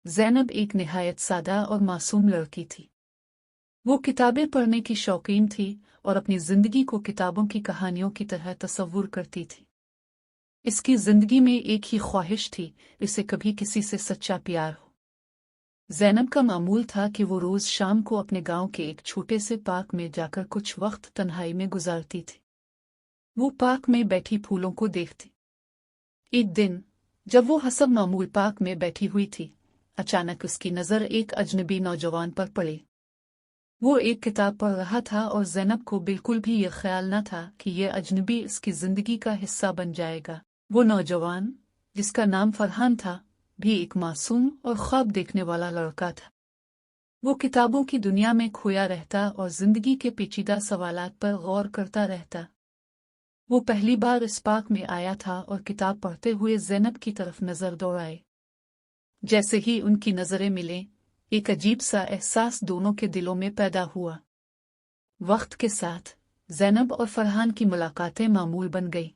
ज़ैनब एक निहायत सादा और मासूम लड़की थी। वो किताबें पढ़ने की शौकीन थी और अपनी जिंदगी को किताबों की कहानियों की तरह तसव्वुर करती थी। इसकी जिंदगी में एक ही ख्वाहिश थी, इसे कभी किसी से सच्चा प्यार हो। ज़ैनब का मामूल था कि वो रोज शाम को अपने गांव के एक छोटे से पार्क में जाकर कुछ वक्त तन्हाई में गुजारती थी। वो पार्क में बैठी फूलों को देखती। एक दिन जब वो हसब मामूल पार्क में बैठी हुई थी, अचानक उसकी नजर एक अजनबी नौजवान पर पड़ी। वो एक किताब पढ़ रहा था और ज़ैनब को बिल्कुल भी ये ख्याल न था कि ये अजनबी इसकी जिंदगी का हिस्सा बन जाएगा। वो नौजवान, जिसका नाम फरहान था, भी एक मासूम और ख्वाब देखने वाला लड़का था। वो किताबों की दुनिया में खोया रहता और जिंदगी के पेचीदा सवालात पर गौर करता रहता। वो पहली बार इस पार्क में आया था और किताब पढ़ते हुए ज़ैनब की तरफ नजर दौड़ाए। जैसे ही उनकी नजरें मिले, एक अजीब सा एहसास दोनों के दिलों में पैदा हुआ। वक्त के साथ ज़ैनब और फरहान की मुलाकातें मामूल बन गई।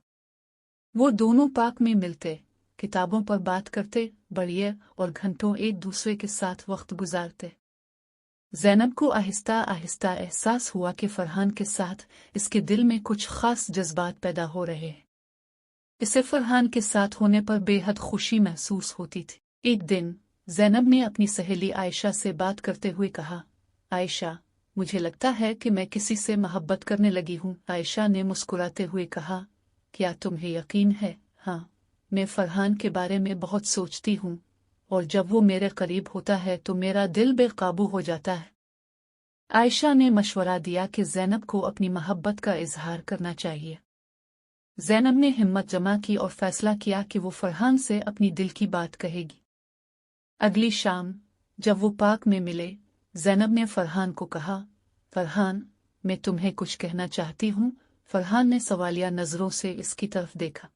वो दोनों पार्क में मिलते, किताबों पर बात करते, बढ़िया और घंटों एक दूसरे के साथ वक्त गुजारते। ज़ैनब को आहिस्ता आहिस्ता एहसास हुआ कि फरहान के साथ इसके दिल में कुछ खास जज्बात पैदा हो रहे हैं। इसे फरहान के साथ होने पर बेहद खुशी महसूस होती थी। एक दिन ज़ैनब ने अपनी सहेली आयशा से बात करते हुए कहा, आयशा, मुझे लगता है कि मैं किसी से मोहब्बत करने लगी हूँ। आयशा ने मुस्कुराते हुए कहा, क्या तुम्हें यकीन है? हाँ, मैं फरहान के बारे में बहुत सोचती हूँ और जब वो मेरे करीब होता है तो मेरा दिल बेकाबू हो जाता है। आयशा ने मशवरा दिया कि ज़ैनब को अपनी मोहब्बत का इजहार करना चाहिए। ज़ैनब ने हिम्मत जमा की और फैसला किया कि वो फरहान से अपनी दिल की बात कहेगी। अगली शाम जब वो पार्क में मिले, ज़ैनब ने फरहान को कहा, फरहान, मैं तुम्हें कुछ कहना चाहती हूँ। फरहान ने सवालिया नजरों से इसकी तरफ देखा।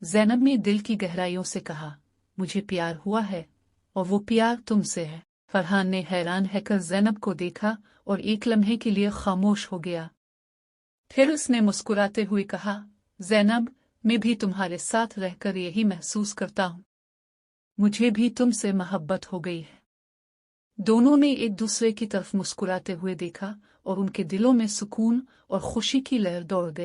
ज़ैनब ने दिल की गहराइयों से कहा, मुझे प्यार हुआ है और वो प्यार तुमसे है। फरहान ने हैरान होकर ज़ैनब को देखा और एक लम्हे के लिए खामोश हो गया। फिर उसने मुस्कुराते हुए कहा, ज़ैनब, मैं भी तुम्हारे साथ रहकर यही महसूस करता हूँ। मुझे भी तुमसे मोहब्बत हो गई है। दोनों ने एक दूसरे की तरफ मुस्कुराते हुए देखा और उनके दिलों में सुकून और खुशी की लहर दौड़ गई।